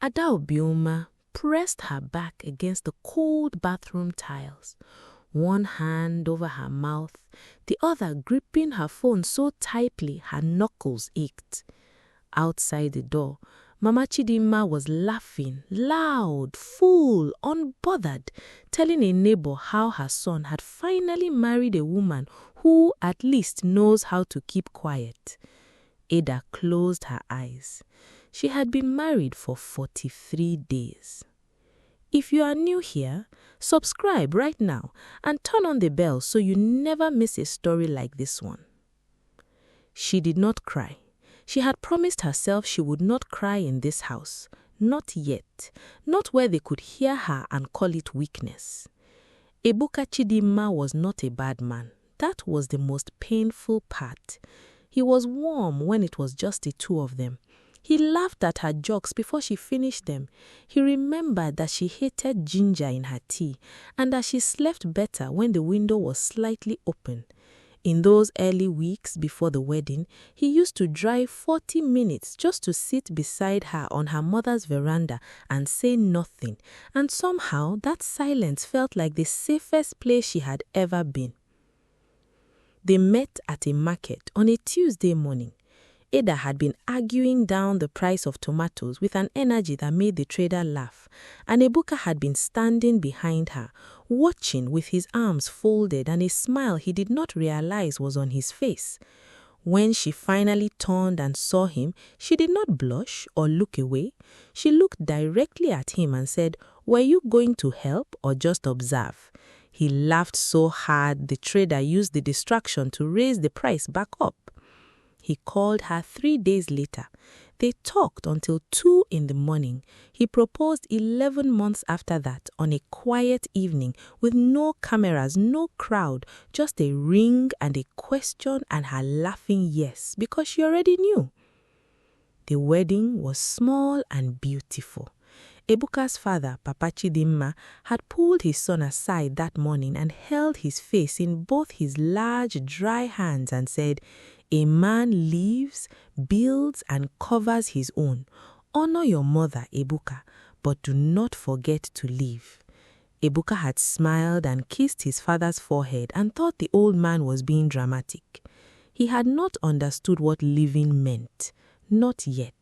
Adaobioma pressed her back against the cold bathroom tiles, one hand over her mouth, the other gripping her phone so tightly her knuckles ached. Outside the door, Mama Chidinma was laughing, loud, full, unbothered, telling a neighbor how her son had finally married a woman who at least knows how to keep quiet. Ada closed her eyes. She had been married for 43 days. If you are new here, subscribe right now and turn on the bell so you never miss a story like this one. She did not cry. She had promised herself she would not cry in this house. Not yet. Not where they could hear her and call it weakness. Ibuka Chidinma was not a bad man. That was the most painful part. He was warm when it was just the two of them. He laughed at her jokes before she finished them. He remembered that she hated ginger in her tea and that she slept better when the window was slightly open. In those early weeks before the wedding, he used to drive 40 minutes just to sit beside her on her mother's veranda and say nothing, and somehow that silence felt like the safest place she had ever been. They met at a market on a Tuesday morning. Ada had been arguing down the price of tomatoes with an energy that made the trader laugh, and Ibuka had been standing behind her, watching with his arms folded and a smile he did not realize was on his face. When she finally turned and saw him, she did not blush or look away. She looked directly at him and said, "Were you going to help or just observe?" He laughed so hard the trader used the distraction to raise the price back up. He called her 3 days later. They talked until 2 in the morning. He proposed 11 months after that on a quiet evening with no cameras, no crowd, just a ring and a question and her laughing yes because she already knew. The wedding was small and beautiful. Ibuka's father, Papa Chidinma, had pulled his son aside that morning and held his face in both his large, dry hands and said, "A man lives, builds, and covers his own. Honor your mother, Ibuka, but do not forget to live." Ibuka had smiled and kissed his father's forehead and thought the old man was being dramatic. He had not understood what living meant. Not yet.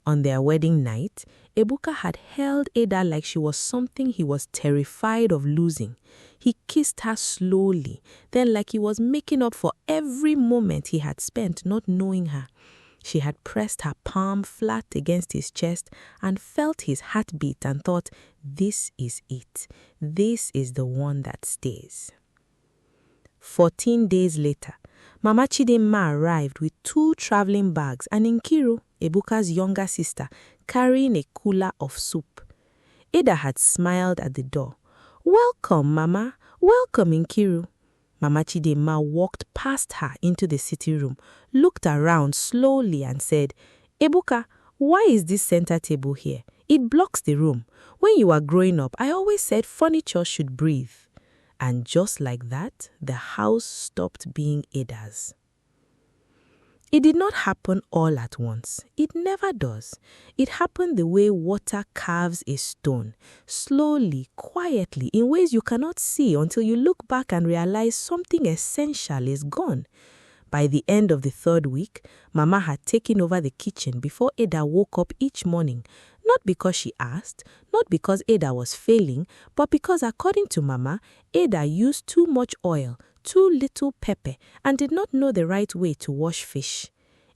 On their wedding night, Ibuka had held Ada like she was something he was terrified of losing. He kissed her slowly, then like he was making up for every moment he had spent not knowing her. She had pressed her palm flat against his chest and felt his heartbeat and thought, "This is it. This is the one that stays." 14 days later, Mama Chidinma arrived with 2 traveling bags and Inkiru, Ibuka's younger sister, carrying a cooler of soup. Ada had smiled at the door. "Welcome, Mama. Welcome, Inkiru." Mama Chidinma walked past her into the sitting room, looked around slowly and said, "Ibuka, why is this center table here? It blocks the room. When you were growing up, I always said furniture should breathe." And just like that, the house stopped being Ada's. It did not happen all at once. It never does. It happened the way water carves a stone, slowly, quietly, in ways you cannot see until you look back and realize something essential is gone. By the end of the 3rd week, Mama had taken over the kitchen before Ada woke up each morning, not because she asked, not because Ada was failing, but because according to Mama, Ada used too much oil, too little pepper, and did not know the right way to wash fish.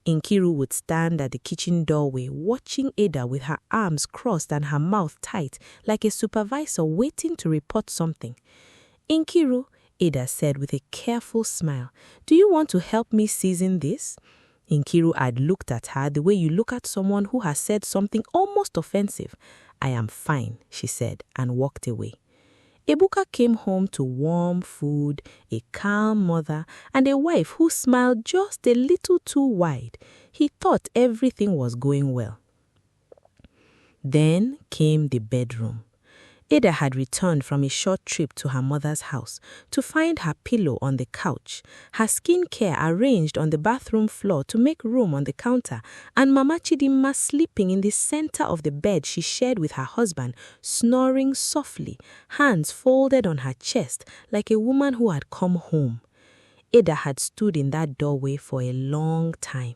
Inkiru would stand at the kitchen doorway watching Ada with her arms crossed and her mouth tight like a supervisor waiting to report something. "Inkiru," Ada said with a careful smile, "do you want to help me season this?" Inkiru had looked at her the way you look at someone who has said something almost offensive. "I am fine," she said, and walked away. Ibuka came home to warm food, a calm mother, and a wife who smiled just a little too wide. He thought everything was going well. Then came the bedroom. Ada had returned from a short trip to her mother's house to find her pillow on the couch, her skincare arranged on the bathroom floor to make room on the counter, and Mama Chidinma sleeping in the center of the bed she shared with her husband, snoring softly, hands folded on her chest like a woman who had come home. Ada had stood in that doorway for a long time.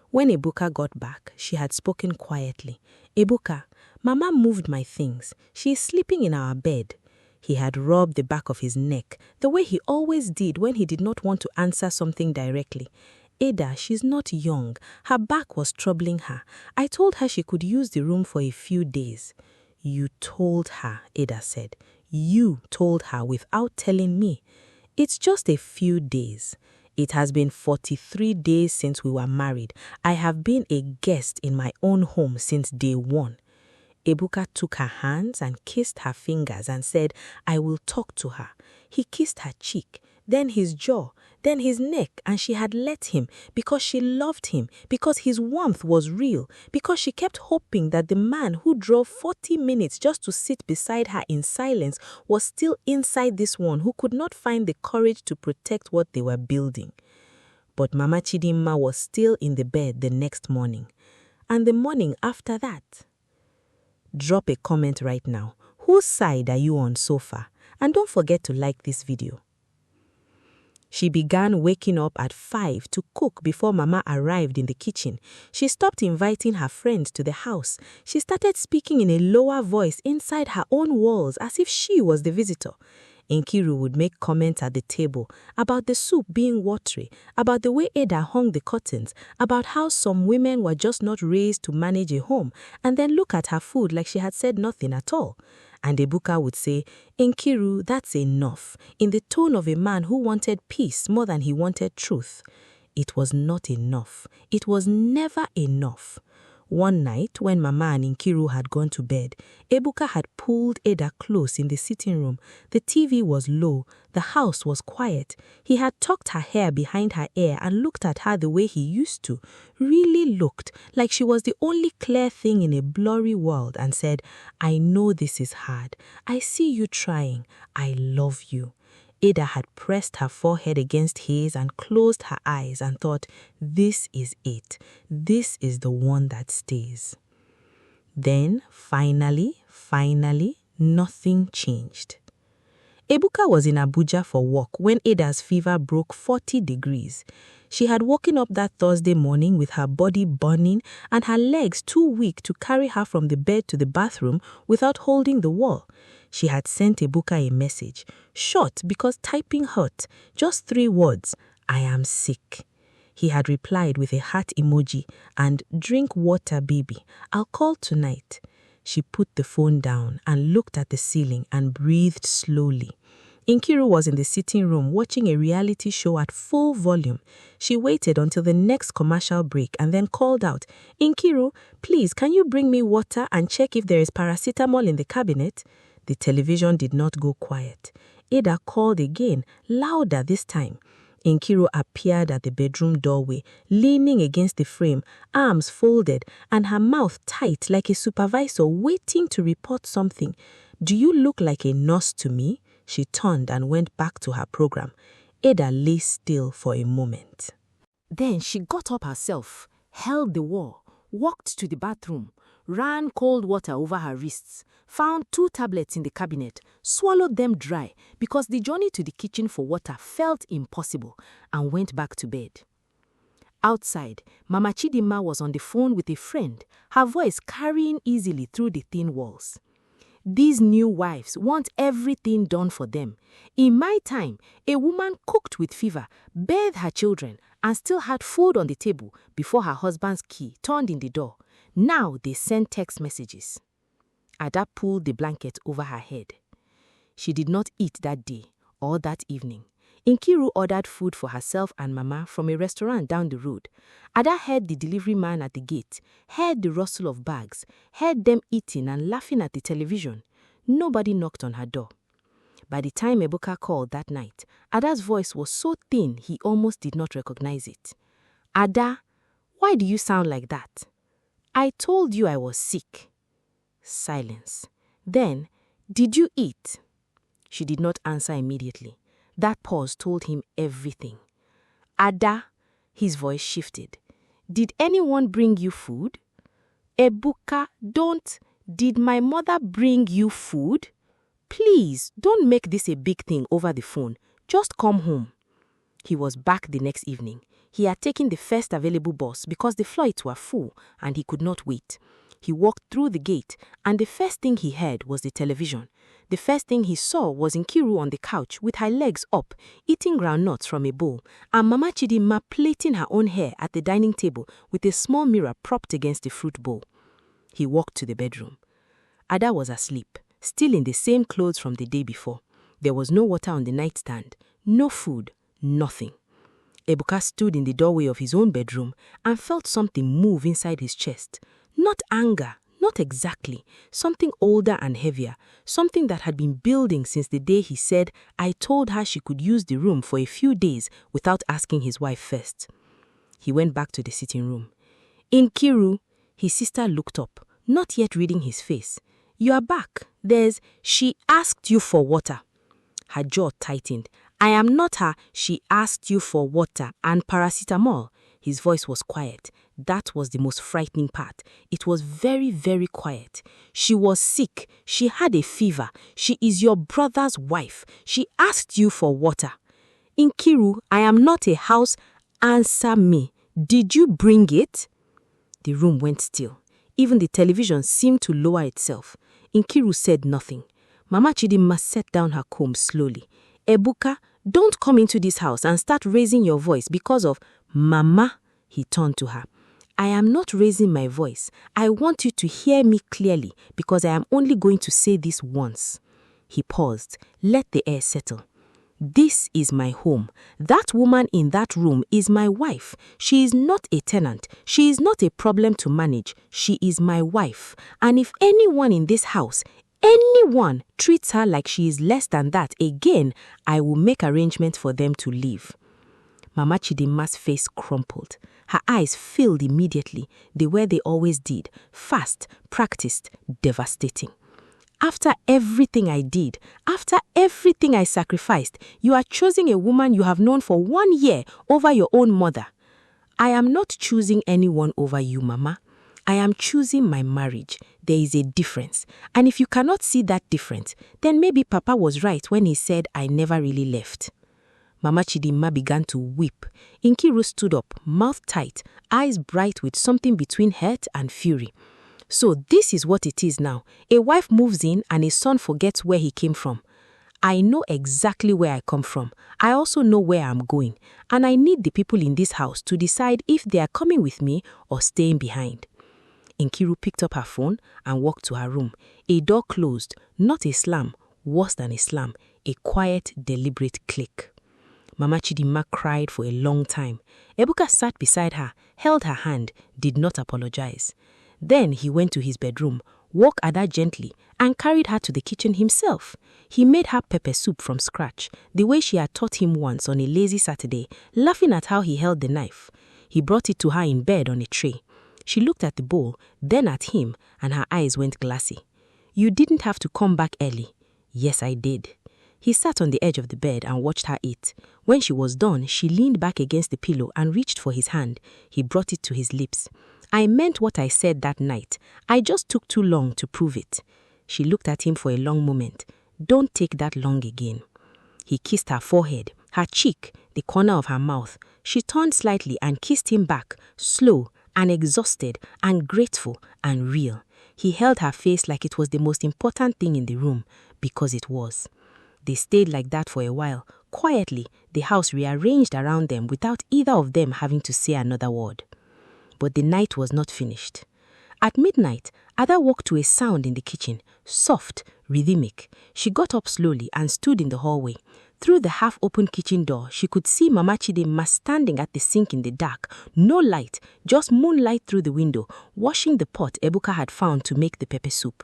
When Ibuka got back, she had spoken quietly. "Ibuka, Mama moved my things. She is sleeping in our bed." He had rubbed the back of his neck, the way he always did when he did not want to answer something directly. "Ada, she's not young. Her back was troubling her. I told her she could use the room for a few days." "You told her," Ada said. "You told her without telling me." "It's just a few days." "It has been 43 days since we were married. I have been a guest in my own home since day one." Ibuka took her hands and kissed her fingers and said, "I will talk to her." He kissed her cheek, then his jaw, then his neck, and she had let him because she loved him, because his warmth was real, because she kept hoping that the man who drove 40 minutes just to sit beside her in silence was still inside this one who could not find the courage to protect what they were building. But Mama Chidinma was still in the bed the next morning. And the morning after that. Drop a comment right now. Whose side are you on so far? And don't forget to like this video. She began waking up at 5 to cook before Mama arrived in the kitchen. She stopped inviting her friends to the house. She started speaking in a lower voice inside her own walls as if she was the visitor. Inkiru would make comments at the table about the soup being watery, about the way Ada hung the curtains, about how some women were just not raised to manage a home, and then look at her food like she had said nothing at all. And Ibuka would say, "Inkiru, that's enough," in the tone of a man who wanted peace more than he wanted truth. It was not enough. It was never enough. One night, when Mama and Inkiru had gone to bed, Ibuka had pulled Ada close in the sitting room. The TV was low. The house was quiet. He had tucked her hair behind her ear and looked at her the way he used to, really looked like she was the only clear thing in a blurry world, and said, "I know this is hard. I see you trying. I love you." Ada had pressed her forehead against his and closed her eyes and thought, "This is it. This is the one that stays." Then, finally, nothing changed. Ibuka was in Abuja for work when Ada's fever broke 40 degrees. She had woken up that Thursday morning with her body burning and her legs too weak to carry her from the bed to the bathroom without holding the wall. She had sent Ibuka a message, short because typing hurt, just 3 words, "I am sick." He had replied with a heart emoji and "Drink water, baby. I'll call tonight." She put the phone down and looked at the ceiling and breathed slowly. Inkiru was in the sitting room watching a reality show at full volume. She waited until the next commercial break and then called out, "Inkiru, please, can you bring me water and check if there is paracetamol in the cabinet?" The television did not go quiet. Ada called again, louder this time. Inkiru appeared at the bedroom doorway, leaning against the frame, arms folded, and her mouth tight like a supervisor waiting to report something. "Do you look like a nurse to me?" She turned and went back to her program. Ada lay still for a moment. Then she got up herself, held the wall, walked to the bathroom, ran cold water over her wrists, found 2 tablets in the cabinet, swallowed them dry because the journey to the kitchen for water felt impossible, and went back to bed. Outside, Mama Chidinma was on the phone with a friend, her voice carrying easily through the thin walls. "These new wives want everything done for them. In my time, a woman cooked with fever, bathed her children, and still had food on the table before her husband's key turned in the door. Now they send text messages." Ada pulled the blanket over her head. She did not eat that day or that evening. Inkiru ordered food for herself and Mama from a restaurant down the road. Ada heard the delivery man at the gate, heard the rustle of bags, heard them eating and laughing at the television. Nobody knocked on her door. By the time Ibuka called that night, Ada's voice was so thin he almost did not recognize it. "Ada, why do you sound like that?" "I told you I was sick." Silence. Then, Did you eat? She did not answer immediately. That pause told him everything. Ada, his voice shifted. Did anyone bring you food? Ibuka, did my mother bring you food? Please, don't make this a big thing over the phone. Just come home. He was back the next evening. He had taken the first available bus because the flights were full and he could not wait. He walked through the gate and the first thing he heard was the television. The first thing he saw was Inkiru on the couch with her legs up, eating groundnuts from a bowl, and Mama Chidinma plaiting her own hair at the dining table with a small mirror propped against the fruit bowl. He walked to the bedroom. Ada was asleep, still in the same clothes from the day before. There was no water on the nightstand, no food, nothing. Ibuka stood in the doorway of his own bedroom and felt something move inside his chest. Not anger, not exactly, something older and heavier, something that had been building since the day he said, I told her she could use the room for a few days without asking his wife first. He went back to the sitting room. Inkiru, his sister looked up, not yet reading his face. You are back. She asked you for water. Her jaw tightened. I am not her. She asked you for water and paracetamol. His voice was quiet. That was the most frightening part. It was very, very quiet. She was sick. She had a fever. She is your brother's wife. She asked you for water. Inkiru, I am not a house. Answer me. Did you bring it? The room went still. Even the television seemed to lower itself. Inkiru said nothing. Mama Chidinma set down her comb slowly. Ibuka, don't come into this house and start raising your voice because of Mama, he turned to her. I am not raising my voice. I want you to hear me clearly because I am only going to say this once. He paused. Let the air settle. This is my home. That woman in that room is my wife. She is not a tenant. She is not a problem to manage. She is my wife. And if anyone in this house, anyone treats her like she is less than that again, I will make arrangements for them to leave. Mama Chidinma's face crumpled. Her eyes filled immediately, the way they always did, fast, practiced, devastating. After everything I did, after everything I sacrificed, you are choosing a woman you have known for 1 year over your own mother. I am not choosing anyone over you, Mama. I am choosing my marriage. There is a difference. And if you cannot see that difference, then maybe Papa was right when he said I never really left. Mama Chidinma began to weep. Inkiru stood up, mouth tight, eyes bright with something between hurt and fury. So this is what it is now. A wife moves in and a son forgets where he came from. I know exactly where I come from. I also know where I'm going. And I need the people in this house to decide if they are coming with me or staying behind. Inkiru picked up her phone and walked to her room. A door closed, not a slam, worse than a slam, a quiet, deliberate click. Mama Chidinma cried for a long time. Ibuka sat beside her, held her hand, did not apologize. Then he went to his bedroom, woke Ada gently, and carried her to the kitchen himself. He made her pepper soup from scratch, the way she had taught him once on a lazy Saturday, laughing at how he held the knife. He brought it to her in bed on a tray. She looked at the bowl, then at him, and her eyes went glassy. You didn't have to come back early. Yes, I did. He sat on the edge of the bed and watched her eat. When she was done, she leaned back against the pillow and reached for his hand. He brought it to his lips. I meant what I said that night. I just took too long to prove it. She looked at him for a long moment. Don't take that long again. He kissed her forehead, her cheek, the corner of her mouth. She turned slightly and kissed him back, slow and exhausted and grateful and real. He held her face like it was the most important thing in the room, because it was. They stayed like that for a while. Quietly, the house rearranged around them without either of them having to say another word. But the night was not finished. At midnight, Ada woke to a sound in the kitchen, soft, rhythmic. She got up slowly and stood in the hallway. Through the half-open kitchen door, she could see Mama Chidinma standing at the sink in the dark. No light, just moonlight through the window, washing the pot Ibuka had found to make the pepper soup.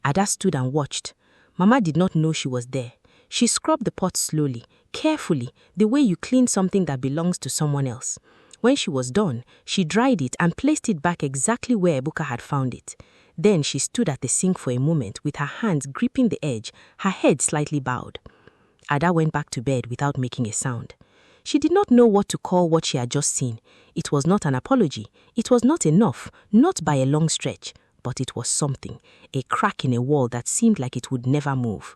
Ada stood and watched. Mama did not know she was there. She scrubbed the pot slowly, carefully, the way you clean something that belongs to someone else. When she was done, she dried it and placed it back exactly where Ibuka had found it. Then she stood at the sink for a moment with her hands gripping the edge, her head slightly bowed. Ada went back to bed without making a sound. She did not know what to call what she had just seen. It was not an apology. It was not enough, not by a long stretch, but it was something, a crack in a wall that seemed like it would never move.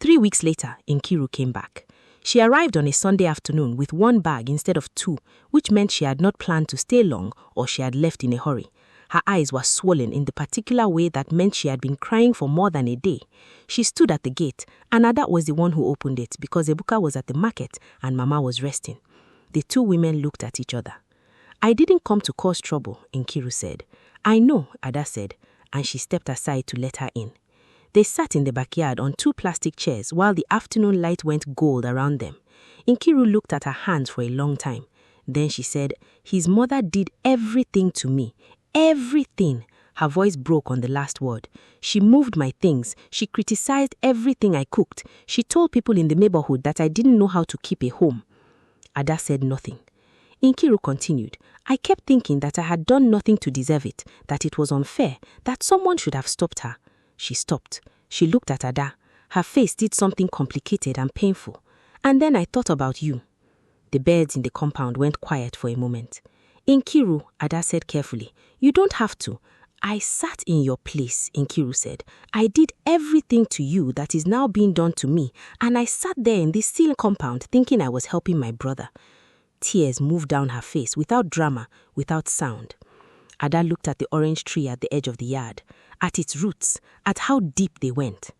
3 weeks later, Inkiru came back. She arrived on a Sunday afternoon with 1 bag instead of 2, which meant she had not planned to stay long or she had left in a hurry. Her eyes were swollen in the particular way that meant she had been crying for more than a day. She stood at the gate, and Ada was the one who opened it because Ibuka was at the market and Mama was resting. The 2 women looked at each other. "I didn't come to cause trouble," Inkiru said. "I know," Ada said, and she stepped aside to let her in. They sat in the backyard on 2 plastic chairs while the afternoon light went gold around them. Inkiru looked at her hands for a long time. Then she said, "His mother did everything to me. Everything." Her voice broke on the last word. "She moved my things. She criticized everything I cooked. She told people in the neighborhood that I didn't know how to keep a home." Ada said nothing. Inkiru continued, "I kept thinking that I had done nothing to deserve it, that it was unfair, that someone should have stopped her." She stopped. She looked at Ada. Her face did something complicated and painful. "And then I thought about you." The birds in the compound went quiet for a moment. "Inkiru," Ada said carefully, "you don't have to." "I sat in your place," Inkiru said. "I did everything to you that is now being done to me, and I sat there in this still compound thinking I was helping my brother." Tears moved down her face without drama, without sound. Ada looked at the orange tree at the edge of the yard, at its roots, at how deep they went.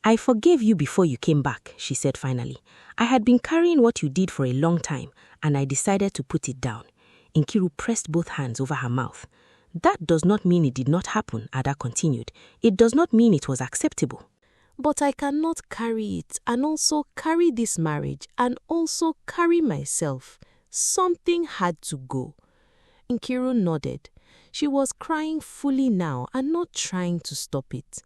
"I forgave you before you came back," she said finally. "I had been carrying what you did for a long time, and I decided to put it down." Inkiru pressed both hands over her mouth. "That does not mean it did not happen," Ada continued. "It does not mean it was acceptable." But I cannot carry it and also carry this marriage and also carry myself. Something had to go. Inkiru nodded. She was crying fully now and not trying to stop it.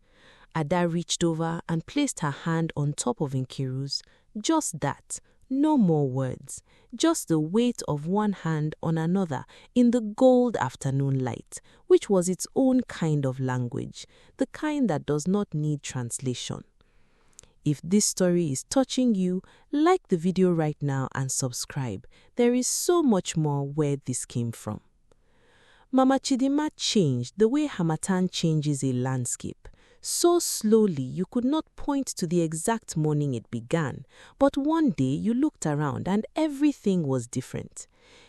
Ada reached over and placed her hand on top of Inkiru's. Just that. No more words. Just the weight of one hand on another in the gold afternoon light, which was its own kind of language, the kind that does not need translation. If this story is touching you, like the video right now and subscribe. There is so much more where this came from. Mama Chidima changed the way Harmattan changes a landscape. So slowly you could not point to the exact morning it began, but one day you looked around and everything was different.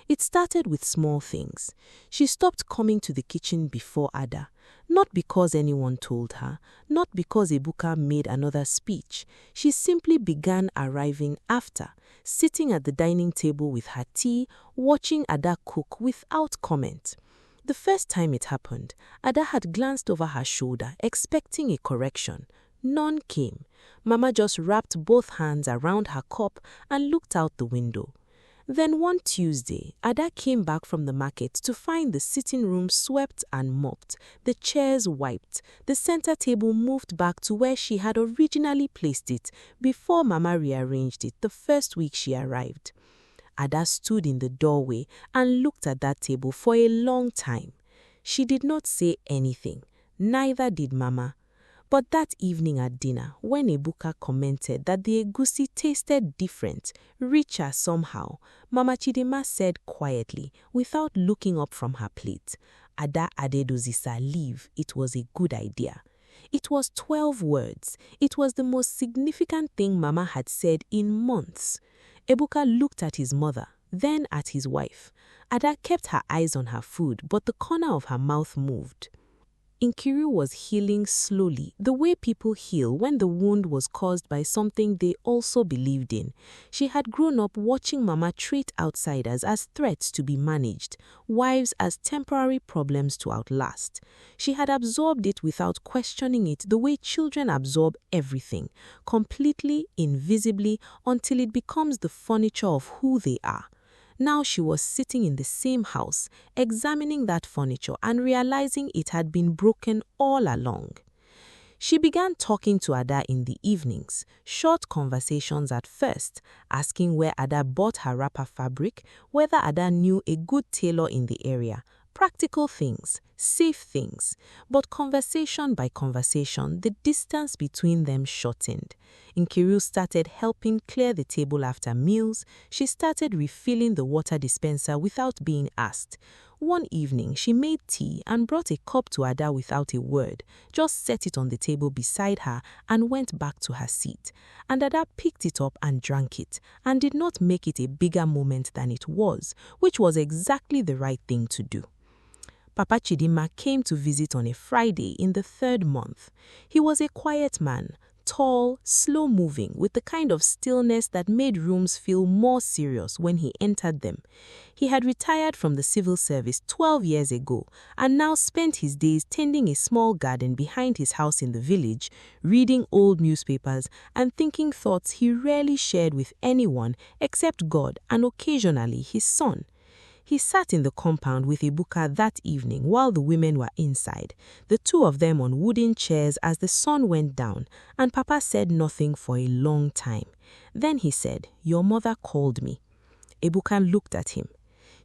It started with small things. She stopped coming to the kitchen before Ada, not because anyone told her, not because Ibuka made another speech. She simply began arriving after, sitting at the dining table with her tea, watching Ada cook without comment. The first time it happened, Ada had glanced over her shoulder, expecting a correction. None came. Mama just wrapped both hands around her cup and looked out the window. Then one Tuesday, Ada came back from the market to find the sitting room swept and mopped, the chairs wiped, the center table moved back to where she had originally placed it before Mama rearranged it the first week she arrived. Ada stood in the doorway and looked at that table for a long time. She did not say anything, neither did Mama. But that evening at dinner, when Ibuka commented that the egusi tasted different, richer somehow, Mama Chidima said quietly, without looking up from her plate, "Ada Adedozisa, leave. It was a good idea." It was 12 words. It was the most significant thing Mama had said in months. Ibuka looked at his mother, then at his wife. Ada kept her eyes on her food, but the corner of her mouth moved. Inkiru was healing slowly, the way people heal when the wound was caused by something they also believed in. She had grown up watching Mama treat outsiders as threats to be managed, wives as temporary problems to outlast. She had absorbed it without questioning it the way children absorb everything, completely, invisibly, until it becomes the furniture of who they are. Now she was sitting in the same house, examining that furniture and realizing it had been broken all along. She began talking to Ada in the evenings, short conversations at first, asking where Ada bought her wrapper fabric, whether Ada knew a good tailor in the area, Practical things, safe things. But conversation by conversation, the distance between them shortened. Inkiru started helping clear the table after meals. She started refilling the water dispenser without being asked. One evening, she made tea and brought a cup to Ada without a word, just set it on the table beside her and went back to her seat. And Ada picked it up and drank it, and did not make it a bigger moment than it was, which was exactly the right thing to do. Papa Chidinma came to visit on a Friday in the 3rd month. He was a quiet man, tall, slow-moving, with the kind of stillness that made rooms feel more serious when he entered them. He had retired from the civil service 12 years ago and now spent his days tending a small garden behind his house in the village, reading old newspapers and thinking thoughts he rarely shared with anyone except God and occasionally his son. He sat in the compound with Ibuka that evening while the women were inside, the two of them on wooden chairs as the sun went down, and Papa said nothing for a long time. Then he said, "Your mother called me." Ibuka looked at him.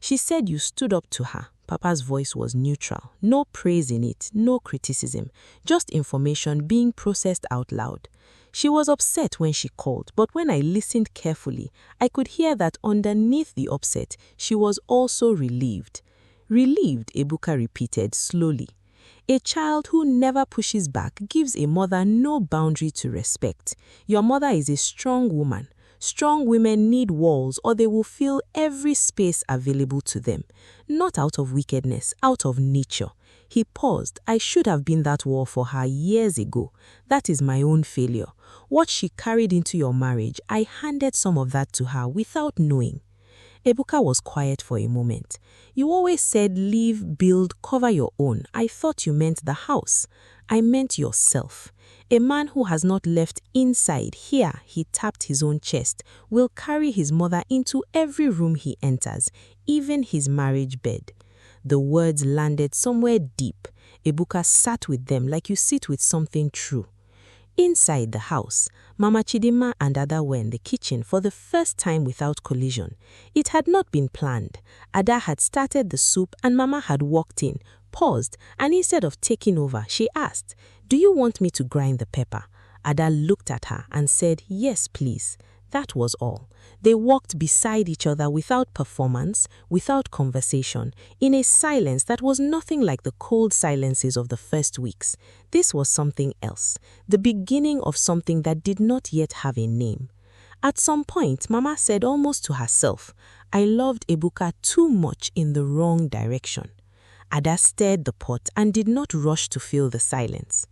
"She said you stood up to her." Papa's voice was neutral, no praise in it, no criticism, just information being processed out loud. "She was upset when she called, but when I listened carefully, I could hear that underneath the upset, she was also relieved." "Relieved," Ibuka repeated slowly. "A child who never pushes back gives a mother no boundary to respect. Your mother is a strong woman. Strong women need walls or they will fill every space available to them. Not out of wickedness, out of nature." He paused. "I should have been that wall for her years ago. That is my own failure. What she carried into your marriage, I handed some of that to her without knowing." Ibuka was quiet for a moment. "You always said leave, build, cover your own. I thought you meant the house." "I meant yourself. A man who has not left inside here," he tapped his own chest, "will carry his mother into every room he enters, even his marriage bed." The words landed somewhere deep. Ibuka sat with them like you sit with something true. Inside the house, Mama Chidinma and Ada were in the kitchen for the first time without collision. It had not been planned. Ada had started the soup and Mama had walked in, paused, and instead of taking over, she asked, "Do you want me to grind the pepper?" Ada looked at her and said, "Yes, please." That was all. They walked beside each other without performance, without conversation, in a silence that was nothing like the cold silences of the first weeks. This was something else, the beginning of something that did not yet have a name. At some point, Mama said almost to herself, "I loved Ibuka too much in the wrong direction." Ada stirred the pot and did not rush to fill the silence.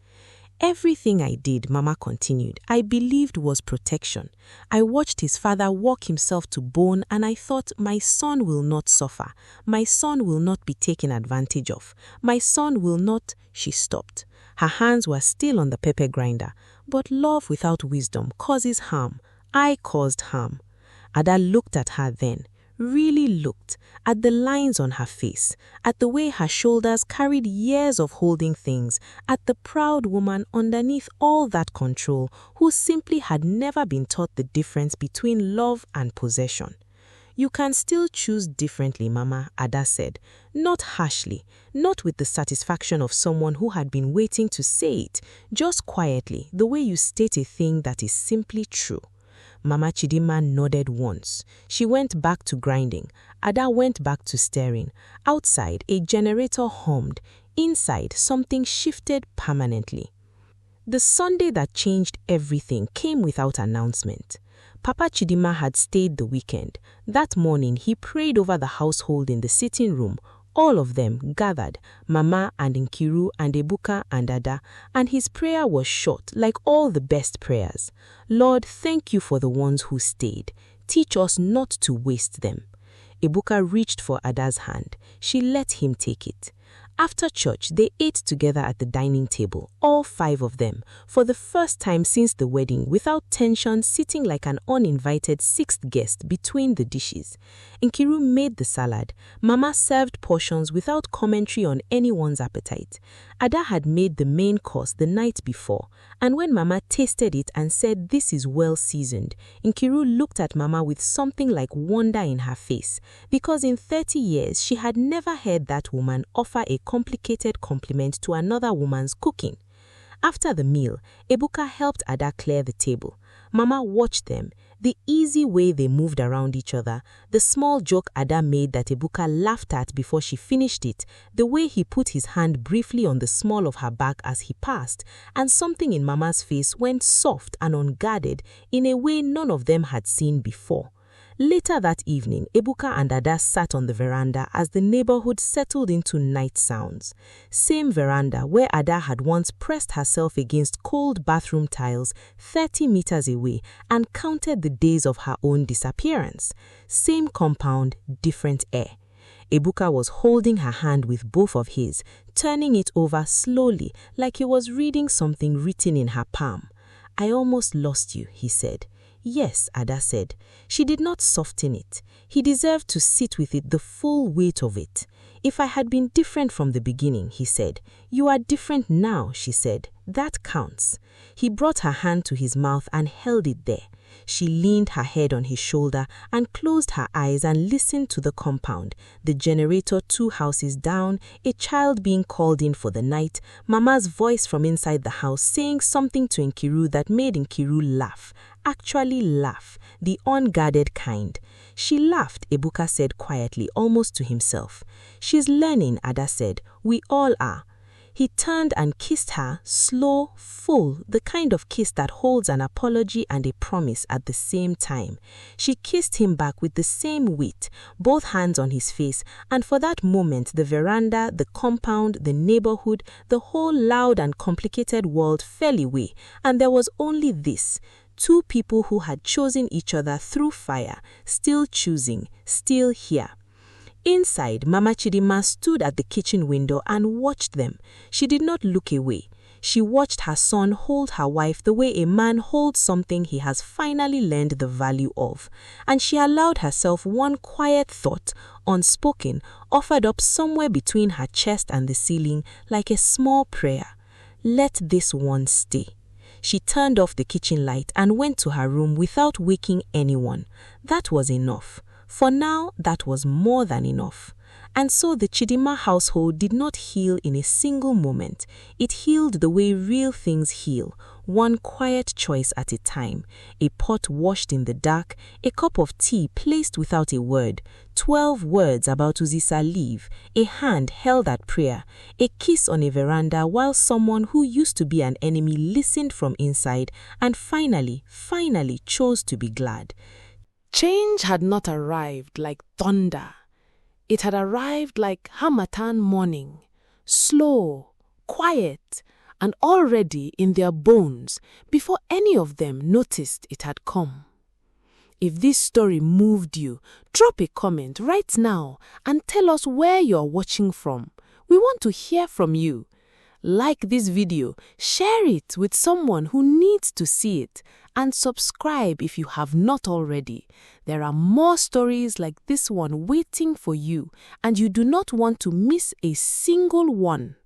"Everything I did," Mama continued, "I believed was protection. I watched his father work himself to bone and I thought, my son will not suffer. My son will not be taken advantage of. My son will not..." She stopped. Her hands were still on the pepper grinder. "But love without wisdom causes harm. I caused harm." Ada looked at her then. Really looked at the lines on her face, at the way her shoulders carried years of holding things, at the proud woman underneath all that control who simply had never been taught the difference between love and possession. "You can still choose differently, Mama," Ada said, not harshly, not with the satisfaction of someone who had been waiting to say it, just quietly, the way you state a thing that is simply true. Mama Chidinma nodded once. She went back to grinding. Ada went back to staring. Outside, a generator hummed. Inside, something shifted permanently. The Sunday that changed everything came without announcement. Papa Chidinma had stayed the weekend. That morning, he prayed over the household in the sitting room. All of them gathered, Mama and Inkiru and Ibuka and Ada, and his prayer was short, like all the best prayers. "Lord, thank you for the ones who stayed. Teach us not to waste them." Ibuka reached for Ada's hand. She let him take it. After church, they ate together at the dining table, all 5 of them, for the first time since the wedding, without tension, sitting like an uninvited 6th guest between the dishes. Inkiru made the salad. Mama served portions without commentary on anyone's appetite. Ada had made the main course the night before, and when Mama tasted it and said this is well seasoned, Inkiru looked at Mama with something like wonder in her face, because in 30 years she had never heard that woman offer a complicated compliment to another woman's cooking. After the meal, Ibuka helped Ada clear the table. Mama watched them, the easy way they moved around each other, the small joke Ada made that Ibuka laughed at before she finished it, the way he put his hand briefly on the small of her back as he passed, and something in Mama's face went soft and unguarded in a way none of them had seen before. Later that evening, Ibuka and Ada sat on the veranda as the neighborhood settled into night sounds. Same veranda where Ada had once pressed herself against cold bathroom tiles 30 meters away and counted the days of her own disappearance. Same compound, different air. Ibuka was holding her hand with both of his, turning it over slowly like he was reading something written in her palm. "I almost lost you," he said. "Yes," Ada said. She did not soften it. He deserved to sit with it, the full weight of it. "If I had been different from the beginning," he said. "You are different now," she said. "That counts." He brought her hand to his mouth and held it there. She leaned her head on his shoulder and closed her eyes and listened to the compound, the generator 2 houses down, a child being called in for the night, Mama's voice from inside the house saying something to Inkiru that made Inkiru laugh, actually laugh, the unguarded kind. She laughed, Ibuka said quietly, almost to himself. "She's learning," Ada said. "We all are." He turned and kissed her, slow, full, the kind of kiss that holds an apology and a promise at the same time. She kissed him back with the same weight, both hands on his face, and for that moment the veranda, the compound, the neighborhood, the whole loud and complicated world fell away, and there was only this. 2 people who had chosen each other through fire, still choosing, still here. Inside, Mama Chidima stood at the kitchen window and watched them. She did not look away. She watched her son hold her wife the way a man holds something he has finally learned the value of. And she allowed herself one quiet thought, unspoken, offered up somewhere between her chest and the ceiling like a small prayer. Let this one stay. She turned off the kitchen light and went to her room without waking anyone. That was enough. For now, that was more than enough. And so the Chidima household did not heal in a single moment. It healed the way real things heal, one quiet choice at a time. A pot washed in the dark, a cup of tea placed without a word, 12 words about Uzisa leave, a hand held at prayer, a kiss on a veranda while someone who used to be an enemy listened from inside and finally chose to be glad. Change had not arrived like thunder. It had arrived like Harmattan morning, slow, quiet, and already in their bones before any of them noticed it had come. If this story moved you, drop a comment right now and tell us where you're watching from. We want to hear from you. Like this video, share it with someone who needs to see it, and subscribe if you have not already. There are more stories like this one waiting for you, and you do not want to miss a single one.